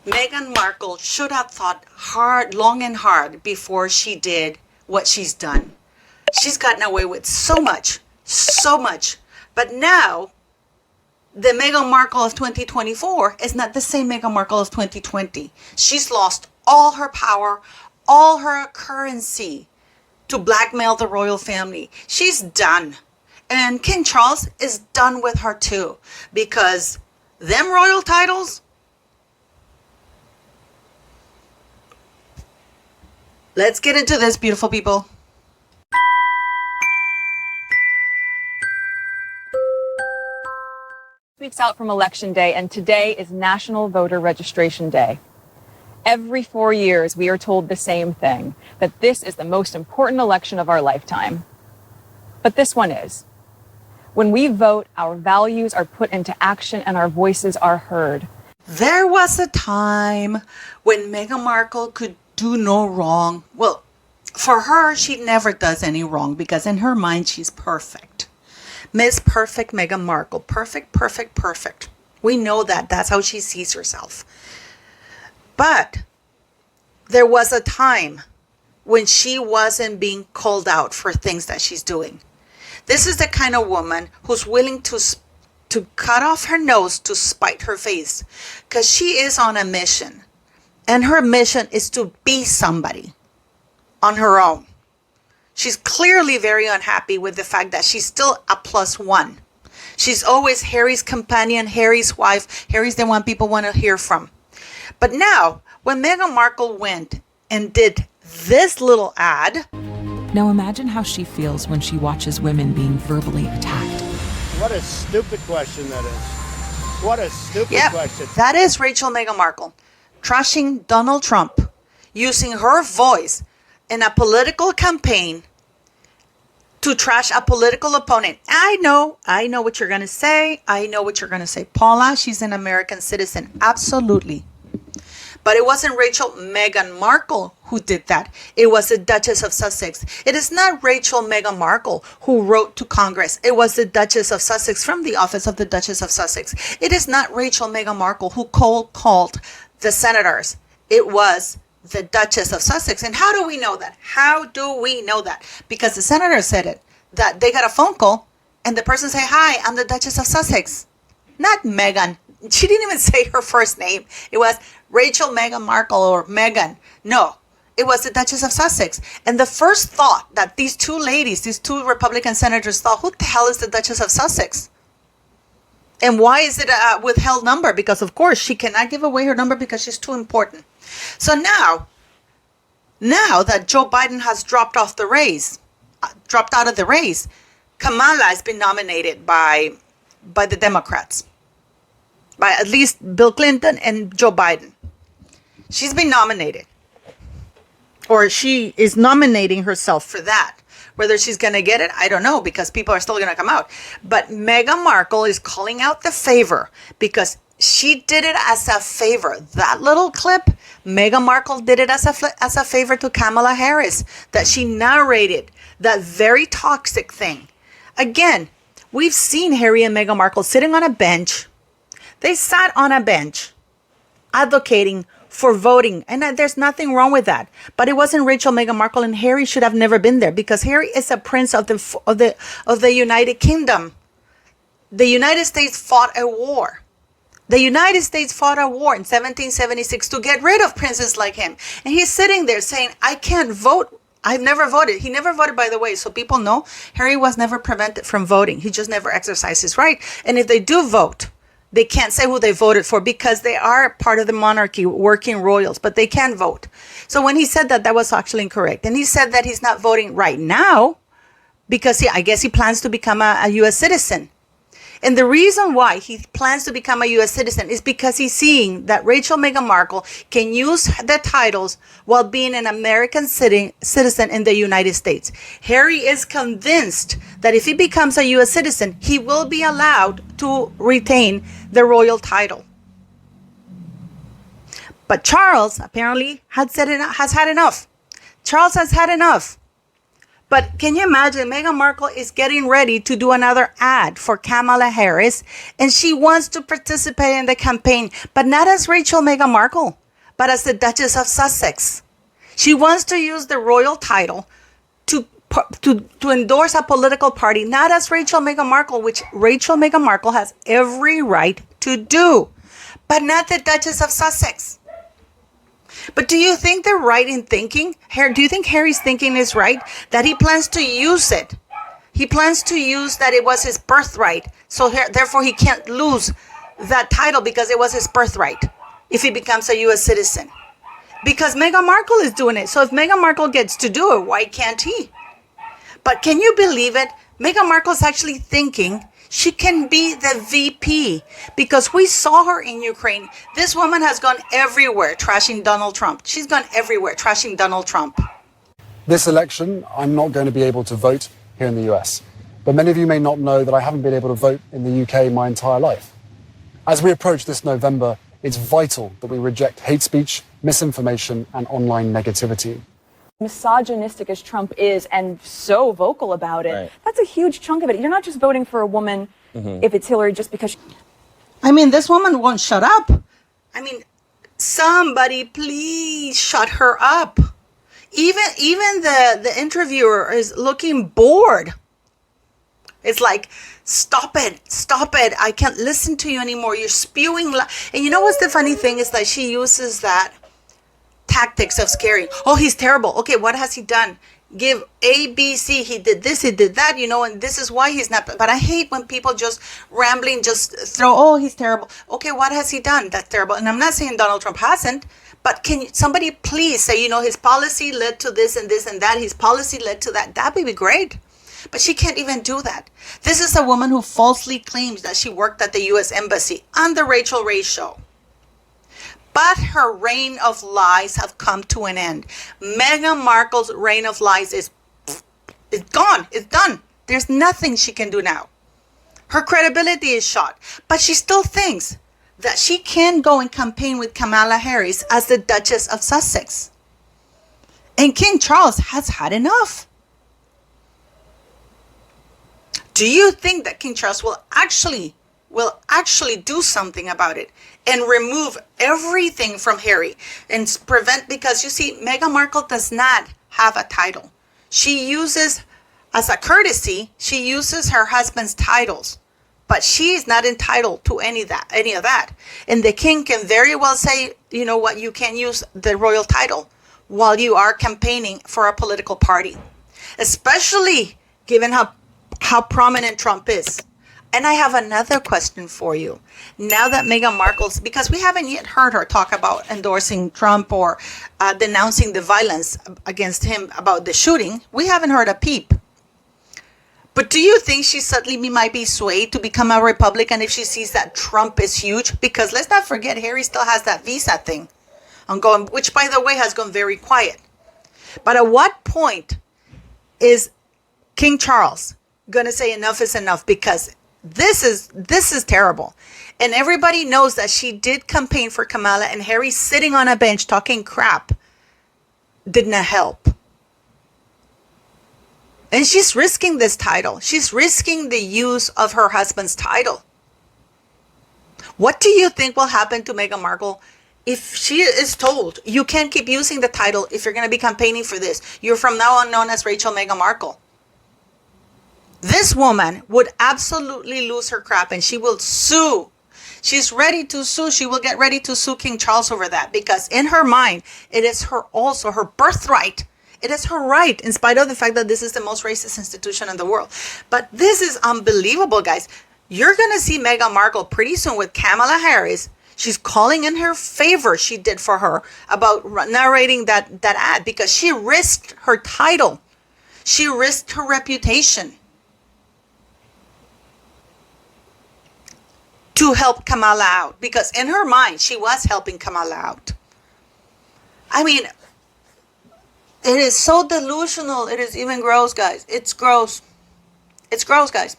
Meghan Markle should have thought long and hard before she did what she's done. She's gotten away with so much, so much. But now, the Meghan Markle of 2024 is not the same Meghan Markle of 2020. She's lost all her power, all her currency to blackmail the royal family. She's done. And King Charles is done with her too, because them royal titles, let's get into this, beautiful people. Weeks out from Election Day, and today is National Voter Registration Day. Every 4 years, we are told the same thing, that this is the most important election of our lifetime. But this one is. When we vote, our values are put into action and our voices are heard. There was a time when Meghan Markle could do no wrong. Well, for her, she never does any wrong because in her mind, she's perfect. Miss Perfect Meghan Markle. Perfect, perfect, perfect. We know that. That's how she sees herself. But there was a time when she wasn't being called out for things that she's doing. This is the kind of woman who's willing to cut off her nose to spite her face, because she is on a mission. And her mission is to be somebody on her own. She's clearly very unhappy with the fact that she's still a +1. She's always Harry's companion, Harry's wife. Harry's the one people want to hear from. But now, when Meghan Markle went and did this little ad. Now imagine how she feels when she watches women being verbally attacked. What a stupid question that is. What a stupid question. That is Rachel Meghan Markle trashing Donald Trump, using her voice in a political campaign to trash a political opponent. I know what you're going to say. I know what you're going to say. Paula, she's an American citizen. Absolutely. But it wasn't Rachel Meghan Markle who did that. It was the Duchess of Sussex. It is not Rachel Meghan Markle who wrote to Congress. It was the Duchess of Sussex from the office of the Duchess of Sussex. It is not Rachel Meghan Markle who called the senators. It was the Duchess of Sussex. And how do we know that? How do we know that? Because the senator said it, that they got a phone call and the person said, "Hi, I'm the Duchess of Sussex." Not Meghan. She didn't even say her first name. It was Rachel Meghan Markle or Meghan. No, it was the Duchess of Sussex. And the first thought that these two ladies, these two Republican senators thought, who the hell is the Duchess of Sussex? And why is it a withheld number? Because, of course, she cannot give away her number because she's too important. So now that Joe Biden has dropped out of the race, Kamala has been nominated by the Democrats, by at least Bill Clinton and Joe Biden. She's been nominated, or she is nominating herself for that. Whether she's going to get it, I don't know, because people are still going to come out. But Meghan Markle is calling out the favor because she did it as a favor. That little clip, Meghan Markle did it as a favor to Kamala Harris, that she narrated that very toxic thing. Again, we've seen Harry and Meghan Markle sitting on a bench. They sat on a bench advocating for voting, and there's nothing wrong with that. But it wasn't Rachel, Meghan Markle, and Harry should have never been there, because Harry is a prince of the United Kingdom. The United States fought a war. The United States fought a war in 1776 to get rid of princes like him. And he's sitting there saying, "I can't vote. I've never voted." He never voted, by the way, so people know Harry was never prevented from voting. He just never exercised his right. And if they do vote, they can't say who they voted for because they are part of the monarchy, working royals, but they can vote. So when he said that, that was actually incorrect. And he said that he's not voting right now because I guess he plans to become a U.S. citizen. And the reason why he plans to become a U.S. citizen is because he's seeing that Rachel Meghan Markle can use the titles while being an American citizen in the United States. Harry is convinced that if he becomes a U.S. citizen, he will be allowed to retain the royal title. But Charles apparently has had enough. Charles has had enough. But can you imagine? Meghan Markle is getting ready to do another ad for Kamala Harris, and she wants to participate in the campaign, but not as Rachel Meghan Markle, but as the Duchess of Sussex. She wants to use the royal title to endorse a political party, not as Rachel Meghan Markle, which Rachel Meghan Markle has every right to do, but not the Duchess of Sussex. But do you think they're right in thinking? Do you think Harry's thinking is right? That he plans to use it. He plans to use that it was his birthright. So therefore he can't lose that title because it was his birthright if he becomes a U.S. citizen. Because Meghan Markle is doing it. So if Meghan Markle gets to do it, why can't he? But can you believe it? Meghan Markle is actually thinking she can be the VP because we saw her in Ukraine. This woman has gone everywhere trashing Donald Trump. She's gone everywhere trashing Donald Trump. This election, I'm not going to be able to vote here in the US. But many of you may not know that I haven't been able to vote in the UK my entire life. As we approach this November, it's vital that we reject hate speech, misinformation, and online negativity. Misogynistic as Trump is and so vocal about it, Right. that's a huge chunk of it. You're not just voting for a woman if it's Hillary just because I mean, this woman won't shut up. I mean, somebody please shut her up. Even the interviewer is looking bored. It's like, stop it. I can't listen to you anymore. You're spewing. And you know what's the funny thing is that she uses that tactics of scaring. Oh, he's terrible. Okay, what has he done? Give A, B, C. He did this, he did that, and this is why he's not. But I hate when people just rambling, just throw, oh, he's terrible. Okay, what has he done? That's terrible. And I'm not saying Donald Trump hasn't, but can somebody please say, his policy led to this and this and that. His policy led to that. That would be great. But she can't even do that. This is a woman who falsely claims that she worked at the U.S. Embassy on the Rachel Ray Show. But her reign of lies have come to an end. Meghan Markle's reign of lies is gone. It's done. There's nothing she can do now. Her credibility is shot. But she still thinks that she can go and campaign with Kamala Harris as the Duchess of Sussex. And King Charles has had enough. Do you think that King Charles will actually do something about it and remove everything from Harry and prevent, because you see, Meghan Markle does not have a title. She uses, as a courtesy, she uses her husband's titles, but she is not entitled to any of that. And the king can very well say, you know what, you can't use the royal title while you are campaigning for a political party, especially given how prominent Trump is. And I have another question for you. Now that Meghan Markle's, because we haven't yet heard her talk about endorsing Trump or denouncing the violence against him about the shooting, we haven't heard a peep. But do you think she suddenly might be swayed to become a Republican if she sees that Trump is huge? Because let's not forget, Harry still has that visa thing ongoing, which, by the way, has gone very quiet. But at what point is King Charles going to say enough is enough? Because this is terrible. And everybody knows that she did campaign for Kamala, and Harry sitting on a bench talking crap did not help. And she's risking this title. She's risking the use of her husband's title. What do you think will happen to Meghan Markle if she is told, you can't keep using the title if you're going to be campaigning for this? You're from now on known as Rachel Meghan Markle. This woman would absolutely lose her crap, and she will sue. She's ready to sue. She will get ready to sue King Charles over that, because in her mind, it is also her birthright. It is her right, in spite of the fact that this is the most racist institution in the world. But this is unbelievable, guys. You're going to see Meghan Markle pretty soon with Kamala Harris. She's calling in her favor she did for her about narrating that ad, because she risked her title. She risked her reputation to help Kamala out, because in her mind, she was helping Kamala out. I mean, it is so delusional. It is even gross, guys. It's gross. It's gross, guys.